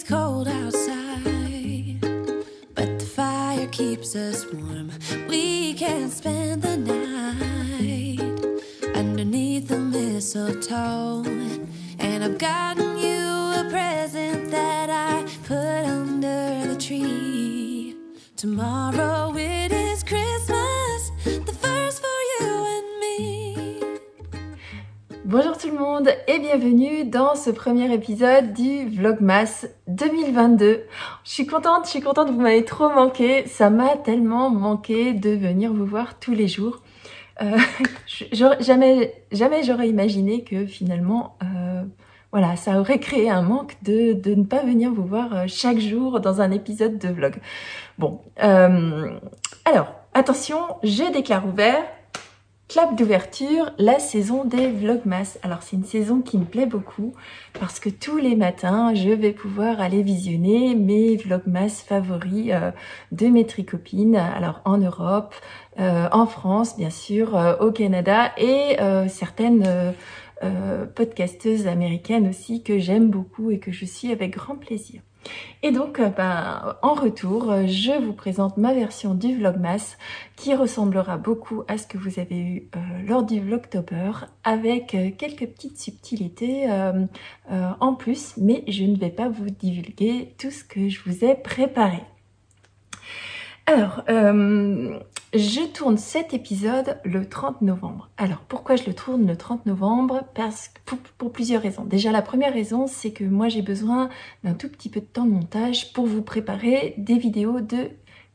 cold outside, but the fire keeps us warm. We can spend the night underneath the mistletoe, and I've gotten you a present that I put under the tree. Tomorrow it is Christmas, the first for you and me. Bonjour tout le monde et bienvenue dans ce premier épisode du Vlogmas 2022. Je suis contente, vous m'avez trop manqué, ça m'a tellement manqué de venir vous voir tous les jours. Jamais j'aurais imaginé que finalement, voilà, ça aurait créé un manque de ne pas venir vous voir chaque jour dans un épisode de vlog. Bon, alors, attention, je déclare ouvert. Clap d'ouverture, la saison des Vlogmas. Alors c'est une saison qui me plaît beaucoup parce que tous les matins je vais pouvoir aller visionner mes Vlogmas favoris de mes tricopines. Alors en Europe, en France bien sûr, au Canada et certaines podcasteuses américaines aussi que j'aime beaucoup et que je suis avec grand plaisir. Et donc, en retour, je vous présente ma version du Vlogmas qui ressemblera beaucoup à ce que vous avez eu lors du Vlogtober avec quelques petites subtilités en plus, mais je ne vais pas vous divulguer tout ce que je vous ai préparé. Alors, je tourne cet épisode le 30 novembre. Alors, pourquoi je le tourne le 30 novembre? Parce que pour plusieurs raisons. Déjà, la première raison, c'est que moi, j'ai besoin d'un tout petit peu de temps de montage pour vous préparer des vidéos de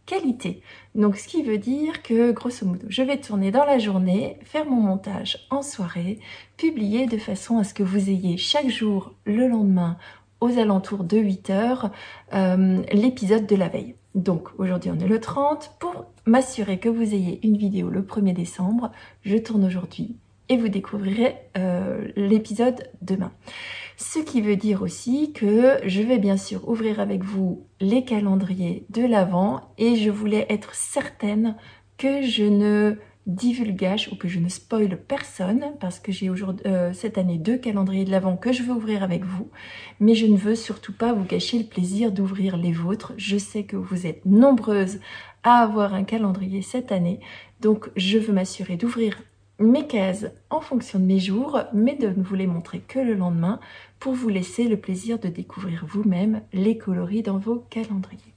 qualité. Donc, ce qui veut dire que, grosso modo, je vais tourner dans la journée, faire mon montage en soirée, publier de façon à ce que vous ayez chaque jour, le lendemain, aux alentours de 8 heures, l'épisode de la veille. Donc aujourd'hui on est le 30, pour m'assurer que vous ayez une vidéo le 1er décembre, je tourne aujourd'hui et vous découvrirez l'épisode demain. Ce qui veut dire aussi que je vais bien sûr ouvrir avec vous les calendriers de l'Avent et je voulais être certaine que je ne divulgage ou que je ne spoil personne parce que j'ai aujourd'hui cette année 2 calendriers de l'Avent que je veux ouvrir avec vous, mais je ne veux surtout pas vous gâcher le plaisir d'ouvrir les vôtres. Je sais que vous êtes nombreuses à avoir un calendrier cette année, donc je veux m'assurer d'ouvrir mes cases en fonction de mes jours, mais de ne vous les montrer que le lendemain pour vous laisser le plaisir de découvrir vous-même les coloris dans vos calendriers.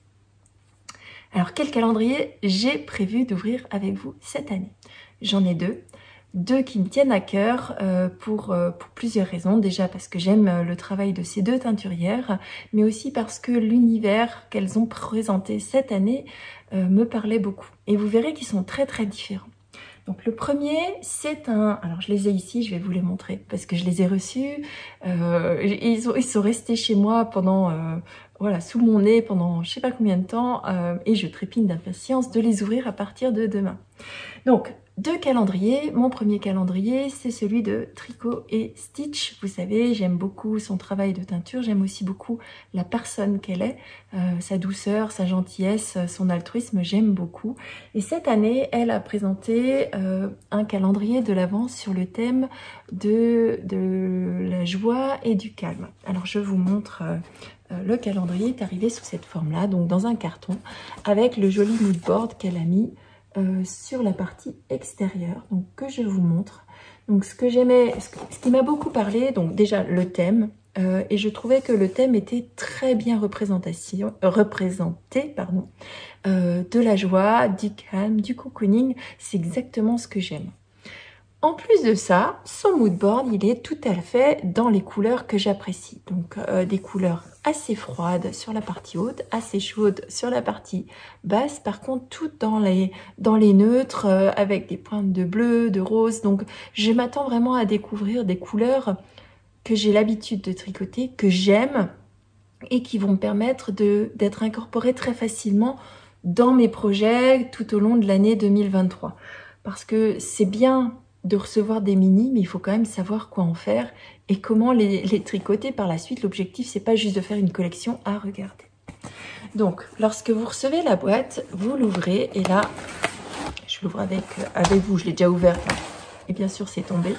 Alors, quel calendrier j'ai prévu d'ouvrir avec vous cette année? J'en ai deux qui me tiennent à cœur pour plusieurs raisons. Déjà parce que j'aime le travail de ces deux teinturières, mais aussi parce que l'univers qu'elles ont présenté cette année me parlait beaucoup. Et vous verrez qu'ils sont très très différents. Donc le premier, c'est un... Alors je les ai ici, je vais vous les montrer parce que je les ai reçus. Ils sont restés chez moi pendant... voilà, sous mon nez pendant je sais pas combien de temps et je trépigne d'impatience de les ouvrir à partir de demain. Donc, 2 calendriers. Mon premier calendrier, c'est celui de Tricot et Stitch. Vous savez, j'aime beaucoup son travail de teinture. J'aime aussi beaucoup la personne qu'elle est, sa douceur, sa gentillesse, son altruisme, j'aime beaucoup. Et cette année, elle a présenté un calendrier de l'Avent sur le thème de la joie et du calme. Alors, je vous montre... le calendrier est arrivé sous cette forme-là, donc dans un carton, avec le joli mood board qu'elle a mis sur la partie extérieure, donc que je vous montre. Donc ce que j'aimais, ce qui m'a beaucoup parlé, donc déjà le thème, et je trouvais que le thème était très bien représenté, de la joie, du calme, du cocooning, c'est exactement ce que j'aime. En plus de ça, son mood board, il est tout à fait dans les couleurs que j'apprécie. Donc des couleurs assez froides sur la partie haute, assez chaudes sur la partie basse. Par contre, tout dans les neutres, avec des pointes de bleu, de rose. Donc je m'attends vraiment à découvrir des couleurs que j'ai l'habitude de tricoter, que j'aime et qui vont me permettre d'être incorporées très facilement dans mes projets tout au long de l'année 2023. Parce que c'est bien de recevoir des mini, mais il faut quand même savoir quoi en faire et comment les tricoter par la suite. L'objectif, c'est pas juste de faire une collection à regarder. Donc, lorsque vous recevez la boîte, vous l'ouvrez et là, je l'ouvre avec vous, je l'ai déjà ouvert et bien sûr c'est tombé.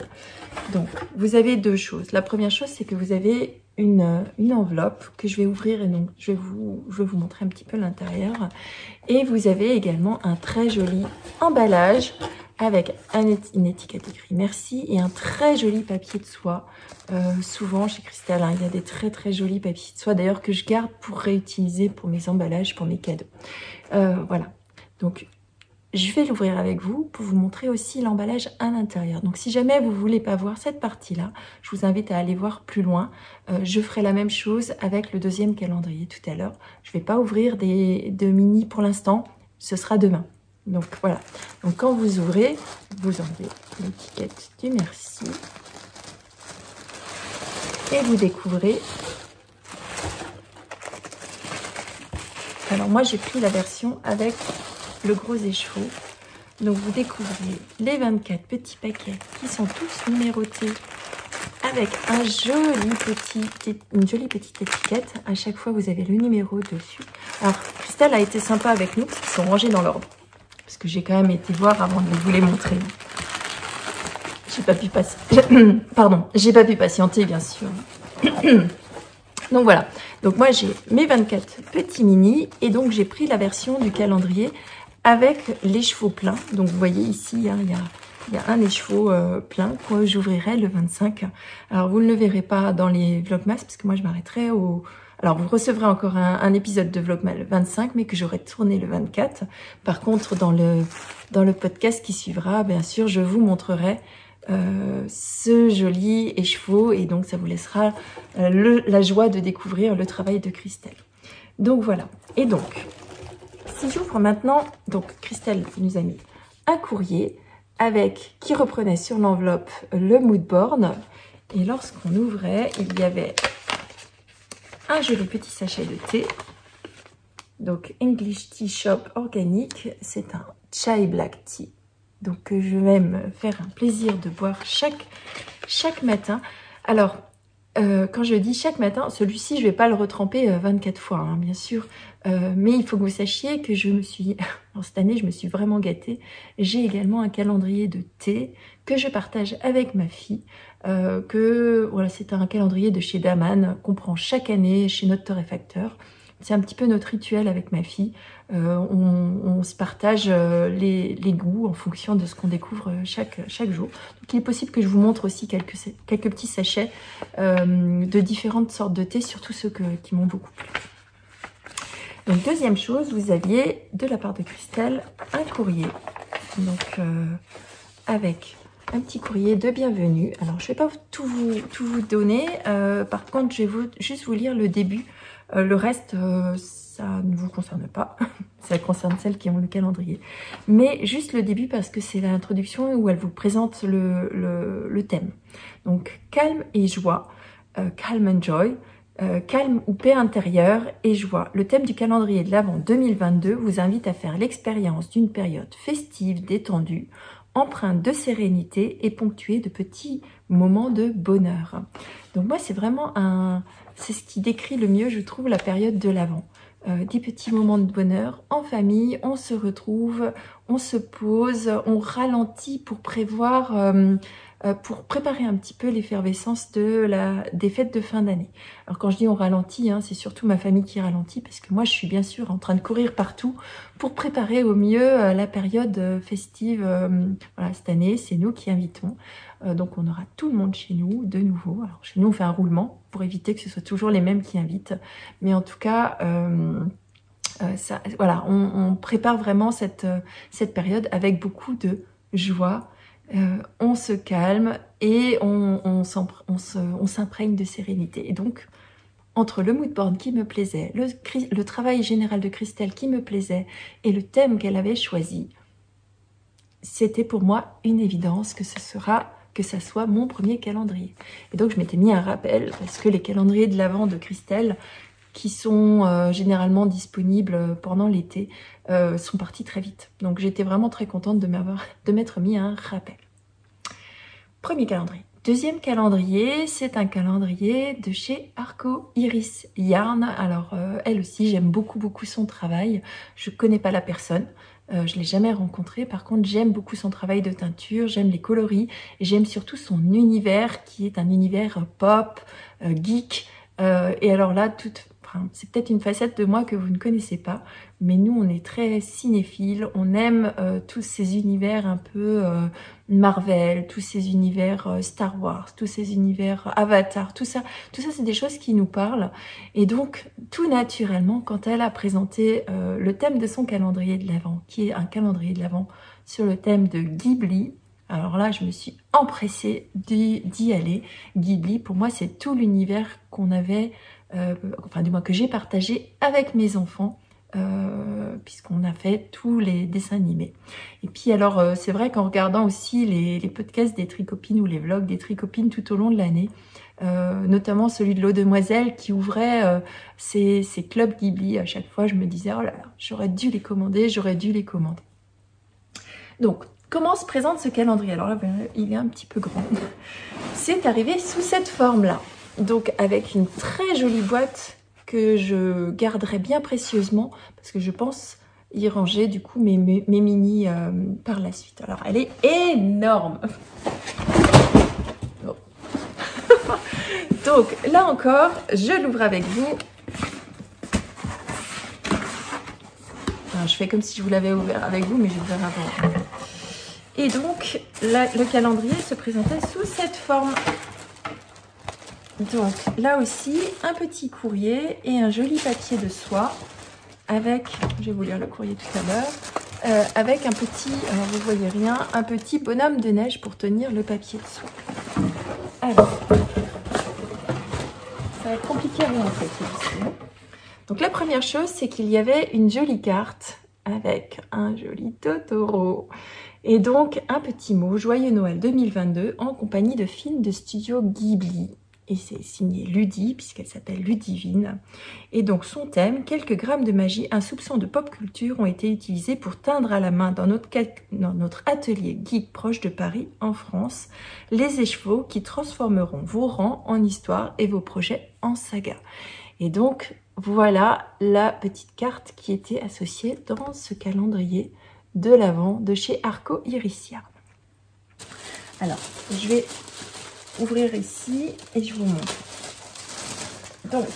Donc, vous avez deux choses. La première chose, c'est que vous avez une enveloppe que je vais ouvrir et donc je vais vous montrer un petit peu l'intérieur. Et vous avez également un très joli emballage avec une étiquette écrite merci et un très joli papier de soie. Souvent chez Christelle, hein, il y a des très jolis papiers de soie d'ailleurs que je garde pour réutiliser pour mes emballages, pour mes cadeaux. Voilà, donc je vais l'ouvrir avec vous pour vous montrer aussi l'emballage à l'intérieur. Donc si jamais vous ne voulez pas voir cette partie-là, je vous invite à aller voir plus loin. Je ferai la même chose avec le deuxième calendrier tout à l'heure. Je ne vais pas ouvrir de mini pour l'instant, ce sera demain. Donc voilà, donc quand vous ouvrez, vous enlevez l'étiquette du merci. Et vous découvrez. Alors moi j'ai pris la version avec le gros écheveau. Donc vous découvrez les 24 petits paquets qui sont tous numérotés avec une jolie petite étiquette. À chaque fois vous avez le numéro dessus. Alors Christelle a été sympa avec nous parce qu'ils sont rangés dans l'ordre. Parce que j'ai quand même été voir avant de vous les montrer. J'ai pas pu patienter bien sûr. Donc voilà. Donc moi j'ai mes 24 petits mini et donc j'ai pris la version du calendrier avec l'écheveau plein. Donc vous voyez ici, hein, il y a un écheveau plein que j'ouvrirai le 25. Alors vous ne le verrez pas dans les Vlogmas parce que moi je m'arrêterai au... Alors vous recevrez encore un épisode de Vlogmas le 25 mais que j'aurai tourné le 24. Par contre dans le podcast qui suivra, bien sûr je vous montrerai ce joli écheveau et donc ça vous laissera la joie de découvrir le travail de Christelle. Donc voilà. Et donc... Si j'ouvre maintenant, donc Christelle nous a mis un courrier qui reprenait sur l'enveloppe le mood board. Et lorsqu'on ouvrait, il y avait un joli petit sachet de thé. Donc English Tea Shop organique, c'est un chai black tea. Donc je vais me faire un plaisir de boire chaque matin. Alors, quand je dis chaque matin, celui-ci, je ne vais pas le retremper 24 fois, hein, bien sûr. Mais il faut que vous sachiez que cette année, je me suis vraiment gâtée. J'ai également un calendrier de thé que je partage avec ma fille. Voilà, c'est un calendrier de chez Daman qu'on prend chaque année chez notre torréfacteur. C'est un petit peu notre rituel avec ma fille. On se partage les goûts en fonction de ce qu'on découvre chaque jour. Donc il est possible que je vous montre aussi quelques petits sachets de différentes sortes de thé, surtout ceux qui m'ont beaucoup plu. Donc deuxième chose, vous aviez de la part de Christelle un courrier. Donc avec un petit courrier de bienvenue. Alors je ne vais pas tout vous donner. Par contre, je vais juste vous lire le début. Le reste, ça ne vous concerne pas. Ça concerne celles qui ont le calendrier. Mais juste le début parce que c'est l'introduction où elle vous présente le thème. Donc, calme et joie. Calm and joy. Calme ou paix intérieure et joie. Le thème du calendrier de l'Avent 2022 vous invite à faire l'expérience d'une période festive, détendue, empreinte de sérénité et ponctuée de petits moments de bonheur. Donc moi, c'est vraiment c'est ce qui décrit le mieux, je trouve, la période de l'Avent. Des petits moments de bonheur en famille, on se retrouve, on se pose, on ralentit pour préparer un petit peu l'effervescence des fêtes de fin d'année. Alors quand je dis on ralentit, hein, c'est surtout ma famille qui ralentit parce que moi je suis bien sûr en train de courir partout pour préparer au mieux la période festive. Voilà, cette année, c'est nous qui invitons. Donc on aura tout le monde chez nous de nouveau. Alors chez nous on fait un roulement pour éviter que ce soit toujours les mêmes qui invitent. Mais en tout cas, voilà, on prépare vraiment cette période avec beaucoup de joie. On se calme et on s'imprègne de sérénité. Et donc, entre le mood board qui me plaisait, le travail général de Christelle qui me plaisait et le thème qu'elle avait choisi, c'était pour moi une évidence que ça soit mon premier calendrier. Et donc, je m'étais mis un rappel parce que les calendriers de l'Avent de Christelle qui sont généralement disponibles pendant l'été, sont partis très vite. Donc j'étais vraiment très contente de m'être mis un rappel. Premier calendrier. Deuxième calendrier, c'est un calendrier de chez Arco Iris Yarn. Alors elle aussi, j'aime beaucoup son travail. Je connais pas la personne, Je ne l'ai jamais rencontré. Par contre, j'aime beaucoup son travail de teinture, j'aime les coloris et j'aime surtout son univers qui est un univers pop, geek. Et alors là, c'est peut-être une facette de moi que vous ne connaissez pas, mais nous, on est très cinéphiles. On aime tous ces univers un peu Marvel, tous ces univers Star Wars, tous ces univers Avatar, tout ça c'est des choses qui nous parlent. Et donc, tout naturellement, quand elle a présenté le thème de son calendrier de l'Avent, qui est un calendrier de l'Avent sur le thème de Ghibli, alors là, je me suis empressée d'y aller. Ghibli, pour moi, c'est tout l'univers qu'on avait, enfin du moins que j'ai partagé avec mes enfants, puisqu'on a fait tous les dessins animés. Et puis alors, c'est vrai qu'en regardant aussi les podcasts des Tricopines ou les vlogs des Tricopines tout au long de l'année, notamment celui de l'Eau Demoiselle qui ouvrait ses clubs Ghibli, à chaque fois je me disais, oh là là, j'aurais dû les commander, j'aurais dû les commander. Donc, comment se présente ce calendrier? Alors là, il est un petit peu grand. C'est arrivé sous cette forme-là. Donc, avec une très jolie boîte que je garderai bien précieusement parce que je pense y ranger du coup mes mini par la suite. Alors, elle est énorme. Bon. Donc, là encore, je l'ouvre avec vous. Alors, je fais comme si je vous l'avais ouvert avec vous, mais je vais ouvert avant. Et donc, là, le calendrier se présentait sous cette forme. Donc, là aussi, un petit courrier et un joli papier de soie avec, je vais vous lire le courrier tout à l'heure, avec un petit, alors vous voyez rien, un petit bonhomme de neige pour tenir le papier de soie. Alors, ça va être compliqué à vous montrer celui-ci. Donc, la première chose, c'est qu'il y avait une jolie carte avec un joli Totoro. Et donc, un petit mot, Joyeux Noël 2022, en compagnie de films de studio Ghibli. Et c'est signé Ludi, puisqu'elle s'appelle Ludivine. Et donc, son thème, quelques grammes de magie, un soupçon de pop culture ont été utilisés pour teindre à la main dans notre atelier geek proche de Paris, en France, les écheveaux qui transformeront vos rangs en histoire et vos projets en saga. Et donc, voilà la petite carte qui était associée dans ce calendrier de l'Avent de chez Arco Irissia. Alors, je vais ouvrir ici et je vous montre. Donc,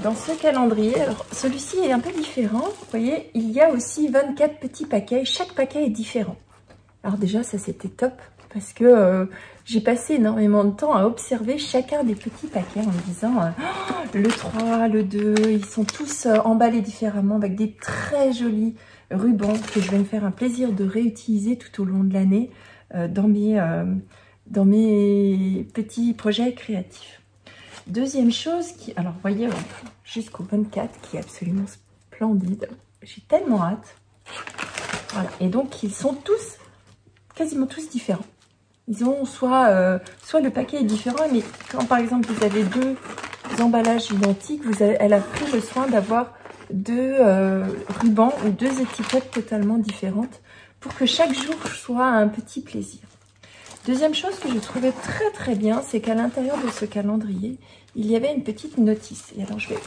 dans ce calendrier, alors celui-ci est un peu différent. Vous voyez, il y a aussi 24 petits paquets. Chaque paquet est différent. Alors déjà, ça c'était top parce que j'ai passé énormément de temps à observer chacun des petits paquets en me disant oh, le 3, le 2, ils sont tous emballés différemment avec des très jolis rubans que je vais me faire un plaisir de réutiliser tout au long de l'année dans mes petits projets créatifs. Deuxième chose, alors vous voyez jusqu'au 24 qui est absolument splendide. J'ai tellement hâte. Voilà, et donc ils sont tous, quasiment tous différents. Ils ont soit le paquet est différent, mais quand par exemple vous avez deux emballages identiques, elle a pris le soin d'avoir deux rubans ou deux étiquettes totalement différentes pour que chaque jour soit un petit plaisir. Deuxième chose que je trouvais très très bien, c'est qu'à l'intérieur de ce calendrier, il y avait une petite notice. Et alors je vais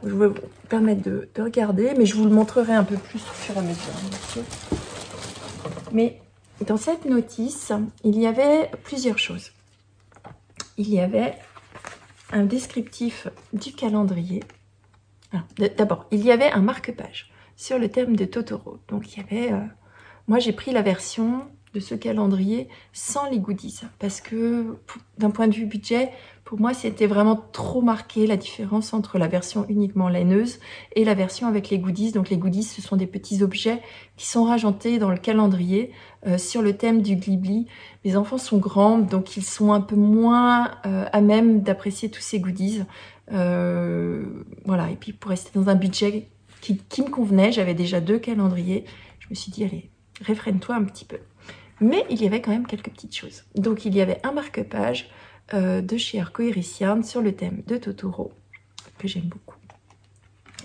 vous permettre de regarder, mais je vous le montrerai un peu plus au fur et à mesure, bien sûr. Mais dans cette notice, il y avait plusieurs choses. Il y avait un descriptif du calendrier. D'abord, il y avait un marque-page sur le thème de Totoro. Donc il y avait... moi, j'ai pris la version de ce calendrier sans les goodies. Parce que d'un point de vue budget, pour moi, c'était vraiment trop marqué la différence entre la version uniquement laineuse et la version avec les goodies. Donc les goodies, ce sont des petits objets qui sont rajoutés dans le calendrier sur le thème du Ghibli. Mes enfants sont grands, donc ils sont un peu moins à même d'apprécier tous ces goodies. Voilà, et puis pour rester dans un budget qui me convenait, j'avais déjà 2 calendriers. Je me suis dit, allez, réfrène-toi un petit peu. Mais il y avait quand même quelques petites choses. Donc il y avait un marque-page de chez Arco Irissia sur le thème de Totoro, que j'aime beaucoup.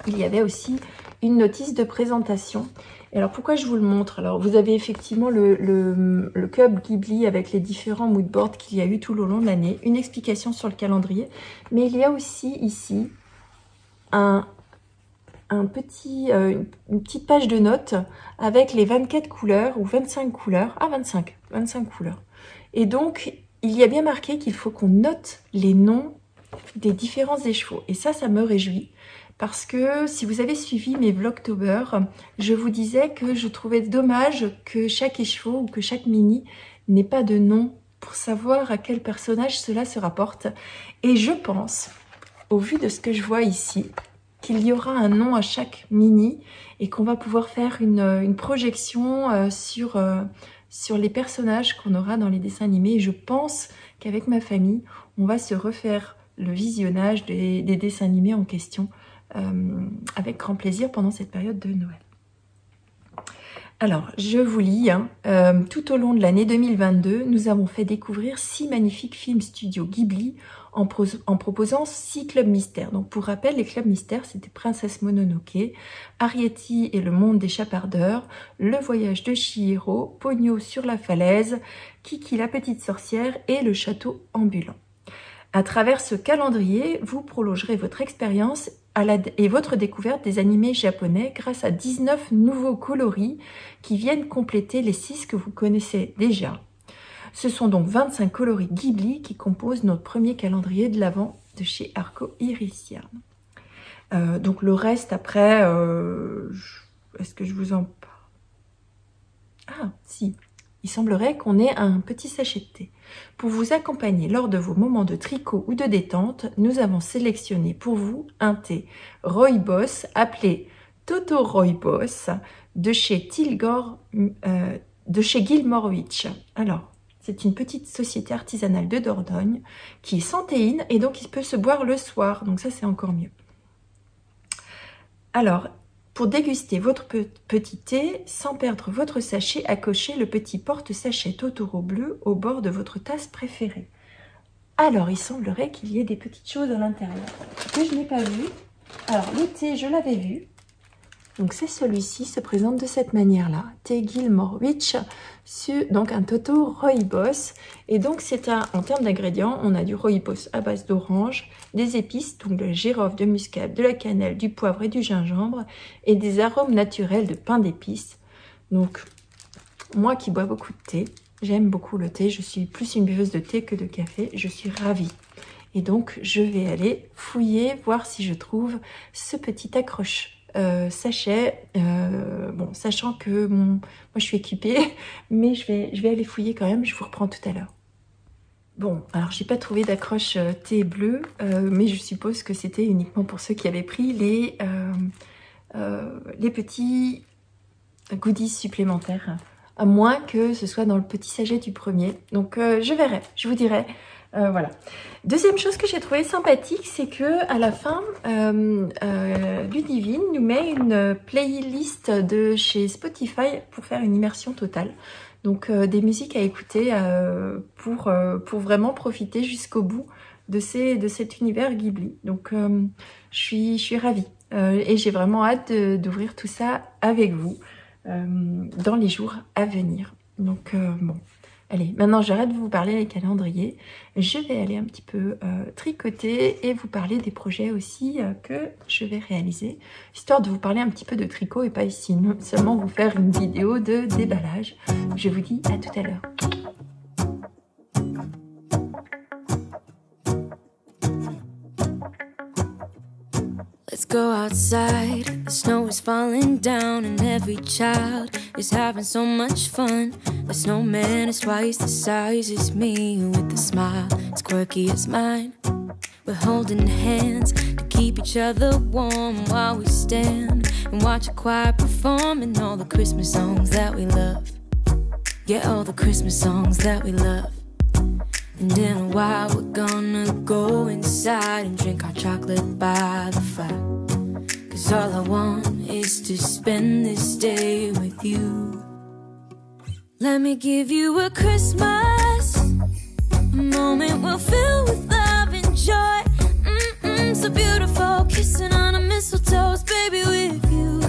Il y avait aussi une notice de présentation. Et alors pourquoi je vous le montre? Alors vous avez effectivement le club Ghibli avec les différents moodboards qu'il y a eu tout au long de l'année, une explication sur le calendrier, mais il y a aussi ici un une petite page de notes avec les 24 couleurs ou 25 couleurs. Ah, 25 couleurs. Et donc, il y a bien marqué qu'il faut qu'on note les noms des différents écheveaux. Et ça me réjouit. Parce que si vous avez suivi mes Vlogtober, je vous disais que je trouvais dommage que chaque écheveau ou que chaque mini n'ait pas de nom pour savoir à quel personnage cela se rapporte. Et je pense, au vu de ce que je vois ici, qu'il y aura un nom à chaque mini et qu'on va pouvoir faire une projection sur les personnages qu'on aura dans les dessins animés. Et je pense qu'avec ma famille, on va se refaire le visionnage des dessins animés en question avec grand plaisir pendant cette période de Noël. Alors, je vous lis, tout au long de l'année 2022, nous avons fait découvrir 6 magnifiques films studio Ghibli en proposant 6 clubs mystères. Donc, pour rappel, les clubs mystères, c'était Princesse Mononoke, Arrietty et le monde des chapardeurs, Le voyage de Chihiro, Ponyo sur la falaise, Kiki la petite sorcière et le château ambulant. À travers ce calendrier, vous prolongerez votre expérience et votre découverte des animés japonais grâce à 19 nouveaux coloris qui viennent compléter les 6 que vous connaissez déjà. Ce sont donc 25 coloris Ghibli qui composent notre premier calendrier de l'Avent de chez Arco Iris Yarn. Donc le reste après, est-ce que je vous en parle? Ah, si. Il semblerait qu'on ait un petit sachet de thé. Pour vous accompagner lors de vos moments de tricot ou de détente, nous avons sélectionné pour vous un thé Rooibos appelé Toto Rooibos de chez Gilmore Witch. Alors, c'est une petite société artisanale de Dordogne qui est sans théine et donc il peut se boire le soir. Donc ça, c'est encore mieux. Alors, pour déguster votre petit thé, sans perdre votre sachet, accrochez le petit porte-sachet Totoro bleu au bord de votre tasse préférée. Alors, il semblerait qu'il y ait des petites choses à l'intérieur que je n'ai pas vues. Alors, le thé, je l'avais vu. Donc, c'est celui-ci, se présente de cette manière-là. Thé Gilmore Witch, donc un Toto Rooibos. Et donc, en termes d'ingrédients, on a du Rooibos à base d'orange, des épices, donc de la girofle, de muscade, de la cannelle, du poivre et du gingembre, et des arômes naturels de pain d'épices. Donc, moi qui bois beaucoup de thé, j'aime beaucoup le thé. Je suis plus une buveuse de thé que de café. Je suis ravie. Et donc, je vais aller fouiller, voir si je trouve ce petit accroche. Sachet, bon, sachant que moi je suis équipée, mais je vais aller fouiller quand même, je vous reprends tout à l'heure. Bon, alors j'ai pas trouvé d'accroche thé bleu, mais je suppose que c'était uniquement pour ceux qui avaient pris les petits goodies supplémentaires, à moins que ce soit dans le petit sachet du premier. Donc je verrai, je vous dirai. Voilà. Deuxième chose que j'ai trouvé sympathique, c'est que à la fin, Ludivine nous met une playlist de chez Spotify pour faire une immersion totale. Donc des musiques à écouter pour vraiment profiter jusqu'au bout de cet univers Ghibli. Donc je suis ravie et j'ai vraiment hâte d'ouvrir tout ça avec vous dans les jours à venir. Donc bon. Allez, maintenant j'arrête de vous parler des calendriers. Je vais aller un petit peu tricoter et vous parler des projets aussi que je vais réaliser, histoire de vous parler un petit peu de tricot et pas ici seulement vous faire une vidéo de déballage. Je vous dis à tout à l'heure. Let's go outside, the snow is falling down and every child is having so much fun. The snowman is twice the size as me with a smile as quirky as mine. We're holding hands to keep each other warm while we stand and watch a choir performing all the Christmas songs that we love. Yeah, all the Christmas songs that we love. And in a while we're gonna go inside and drink our chocolate by the fire. 'Cause all I want is to spend this day with you. Let me give you a Christmas, a moment we'll fill with love and joy. So beautiful, kissing on a mistletoe, baby, with you.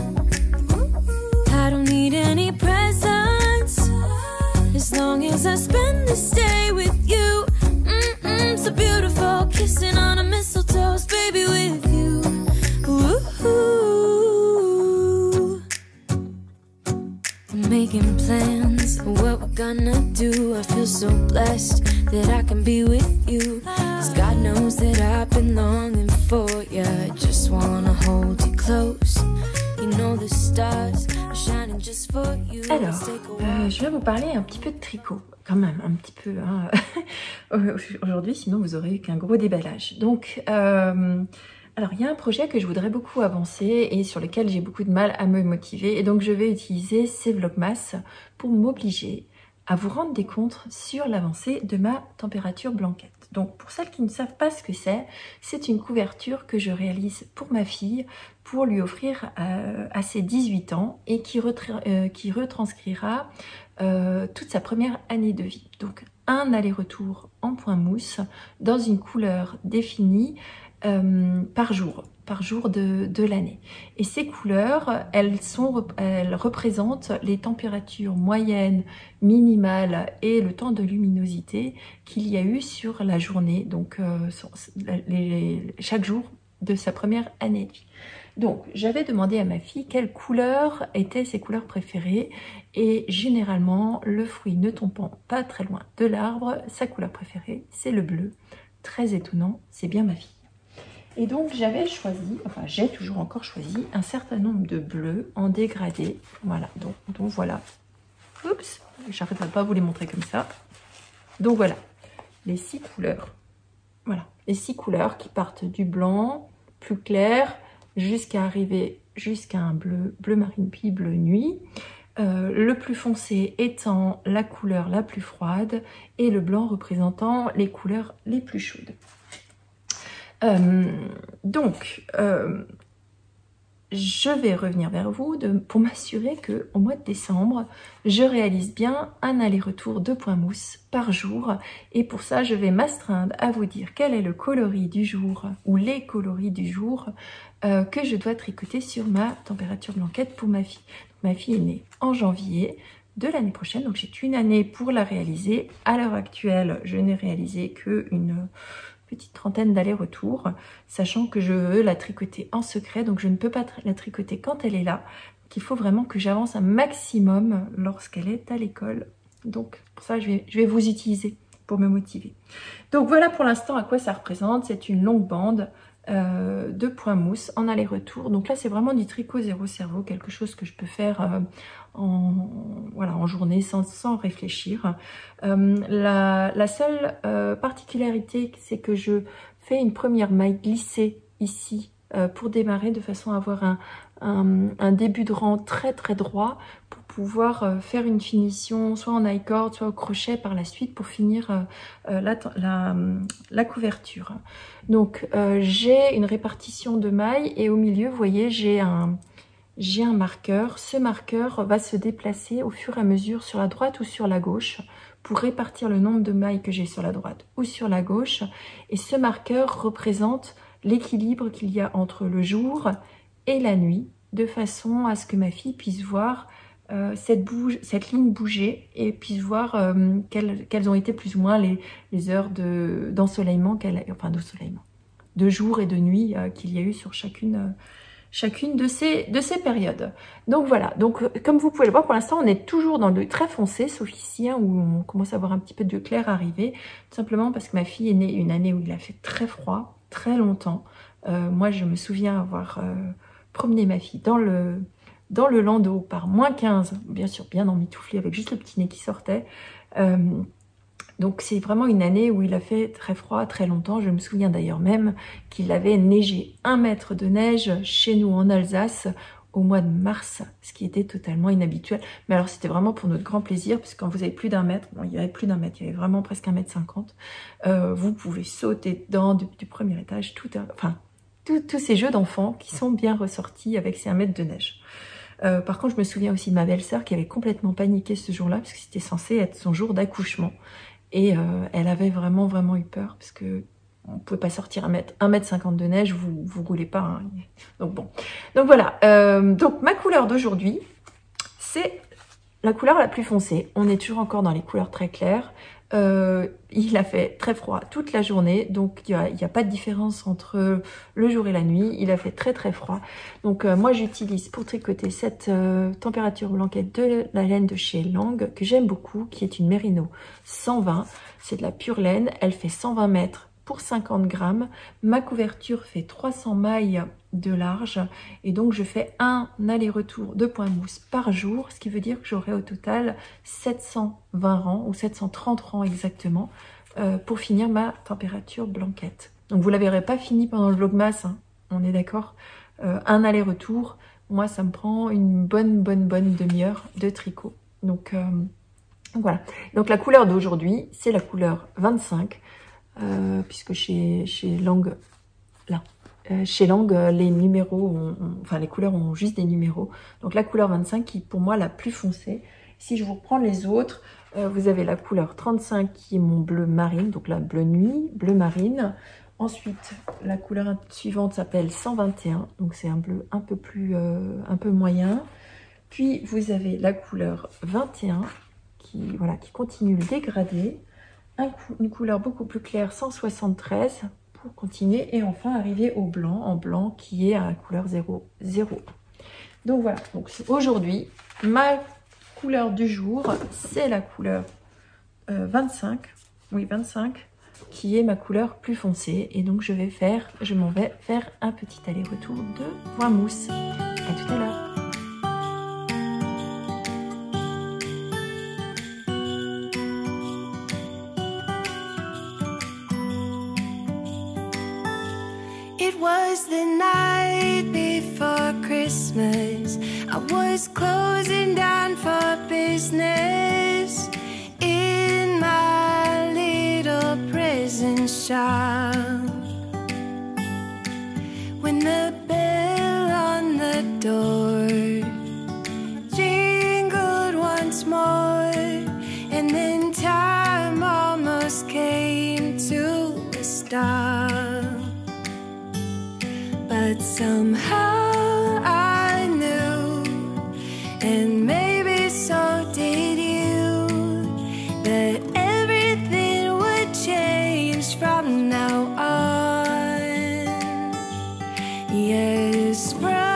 I don't need any presents, as long as I spend this day with you. So beautiful, kissing on a mistletoe, baby, with you. Ooh. that I can be with you. 'Cause God knows that I've been longing for you. I just wanna hold you close. You know the stars are shining just for you. Alors, je vais vous parler un petit peu de tricot, quand même, un petit peu, hein, aujourd'hui, sinon vous aurez qu'un gros déballage. Donc, alors il y a un projet que je voudrais beaucoup avancer et sur lequel j'ai beaucoup de mal à me motiver. Et donc je vais utiliser ces Vlogmas pour m'obliger à vous rendre des comptes sur l'avancée de ma température blanquette. Donc pour celles qui ne savent pas ce que c'est une couverture que je réalise pour ma fille pour lui offrir à ses 18 ans et qui retranscrira toute sa première année de vie. Donc un aller-retour en point mousse dans une couleur définie par jour de l'année. Et ces couleurs, elles représentent les températures moyennes, minimales et le temps de luminosité qu'il y a eu sur la journée, donc chaque jour de sa première année de vie. Donc, j'avais demandé à ma fille quelles couleurs étaient ses couleurs préférées et généralement, le fruit ne tombant pas très loin de l'arbre, sa couleur préférée, c'est le bleu. Très étonnant, c'est bien ma fille. Et donc j'avais choisi, enfin j'ai toujours encore choisi un certain nombre de bleus en dégradé. Voilà, donc voilà. Oups, j'arrêterai pas à vous les montrer comme ça. Donc voilà, les 6 couleurs. Voilà, les 6 couleurs qui partent du blanc plus clair jusqu'à arriver jusqu'à un bleu marine puis bleu nuit. Le plus foncé étant la couleur la plus froide et le blanc représentant les couleurs les plus chaudes. Je vais revenir vers vous pour m'assurer qu'au mois de décembre, je réalise bien un aller-retour de point mousse par jour. Et pour ça, je vais m'astreindre à vous dire quel est le coloris du jour ou les coloris du jour que je dois tricoter sur ma température blanquette pour ma fille. Ma fille est née en janvier de l'année prochaine, donc j'ai une année pour la réaliser. À l'heure actuelle, je n'ai réalisé qu'une petite trentaine d'allers-retours, sachant que je veux la tricoter en secret, donc je ne peux pas la tricoter quand elle est là. Donc il faut vraiment que j'avance un maximum lorsqu'elle est à l'école. Donc pour ça, je vais vous utiliser pour me motiver. Donc voilà pour l'instant à quoi ça représente. C'est une longue bande de point mousse en aller-retour. Donc là, c'est vraiment du tricot zéro cerveau, quelque chose que je peux faire en journée sans réfléchir. La seule particularité, c'est que je fais une première maille glissée ici pour démarrer de façon à avoir un début de rang très très droit pour pouvoir faire une finition soit en I-cord soit au crochet par la suite pour finir la couverture. Donc j'ai une répartition de mailles et au milieu, vous voyez, j'ai un marqueur. Ce marqueur va se déplacer au fur et à mesure sur la droite ou sur la gauche pour répartir le nombre de mailles que j'ai sur la droite ou sur la gauche. Et ce marqueur représente l'équilibre qu'il y a entre le jour et la nuit, de façon à ce que ma fille puisse voir cette ligne bouger et puisse voir quelles ont été plus ou moins les heures d'ensoleillement, de jour et de nuit qu'il y a eu sur chacune de ces périodes. Donc voilà, donc comme vous pouvez le voir, pour l'instant on est toujours dans le très foncé, sauf ici où on commence à voir un petit peu de clair arriver, tout simplement parce que ma fille est née une année où il a fait très froid, très longtemps. Moi je me souviens avoir promené ma fille dans le landau par -15, bien sûr bien emmitouflé avec juste le petit nez qui sortait. Donc c'est vraiment une année où il a fait très froid, très longtemps. Je me souviens d'ailleurs même qu'il avait neigé 1 mètre de neige chez nous en Alsace au mois de mars, ce qui était totalement inhabituel. Mais alors c'était vraiment pour notre grand plaisir, parce que quand vous avez plus d'1 mètre, bon il y avait plus d'1 mètre, il y avait vraiment presque 1,50 m, vous pouvez sauter dedans du premier étage, tous ces jeux d'enfants qui sont bien ressortis avec ces 1 mètre de neige. Par contre je me souviens aussi de ma belle-sœur qui avait complètement paniqué ce jour-là, parce que c'était censé être son jour d'accouchement. Et elle avait vraiment eu peur parce que on ne pouvait pas sortir 1,50 m de neige, vous roulez pas. Hein. Donc bon, donc voilà. Donc ma couleur d'aujourd'hui, c'est la couleur la plus foncée. On est toujours encore dans les couleurs très claires. Il a fait très froid toute la journée, donc il n'y a pas de différence entre le jour et la nuit. Il a fait très très froid. Donc moi j'utilise pour tricoter cette température blanquette de la laine de chez Lang, que j'aime beaucoup, qui est une Merino 120. C'est de la pure laine, elle fait 120 mètres pour 50 grammes. Ma couverture fait 300 mailles de large et donc je fais un aller-retour de point mousse par jour, ce qui veut dire que j'aurai au total 720 rangs ou 730 rangs exactement pour finir ma température blanquette. Donc vous la verrez pas finie pendant le vlogmas, hein, on est d'accord. Un aller-retour, moi ça me prend une bonne demi-heure de tricot. Donc voilà. Donc la couleur d'aujourd'hui c'est la couleur 25 puisque chez Lang là. Chez Lang, les numéros, enfin les couleurs ont juste des numéros. Donc la couleur 25 qui est pour moi la plus foncée. Si je vous reprends les autres, vous avez la couleur 35 qui est mon bleu marine, donc la bleu nuit, bleu marine. Ensuite, la couleur suivante s'appelle 121, donc c'est un bleu un peu moyen. Puis vous avez la couleur 21 qui continue le dégradé. Une couleur beaucoup plus claire, 173. Pour continuer et enfin arriver au blanc, en blanc qui est à la couleur 0. Donc voilà, donc aujourd'hui ma couleur du jour c'est la couleur 25, oui 25, qui est ma couleur plus foncée et donc je m'en vais faire un petit aller-retour de point mousse. À tout à l'heure. It was the night before Christmas. I was closing down for business in my little prison shop. When the bell on the door jingled once more, and then time almost came to a stop. But somehow I knew, and maybe so did you, that everything would change from now on. Yes, from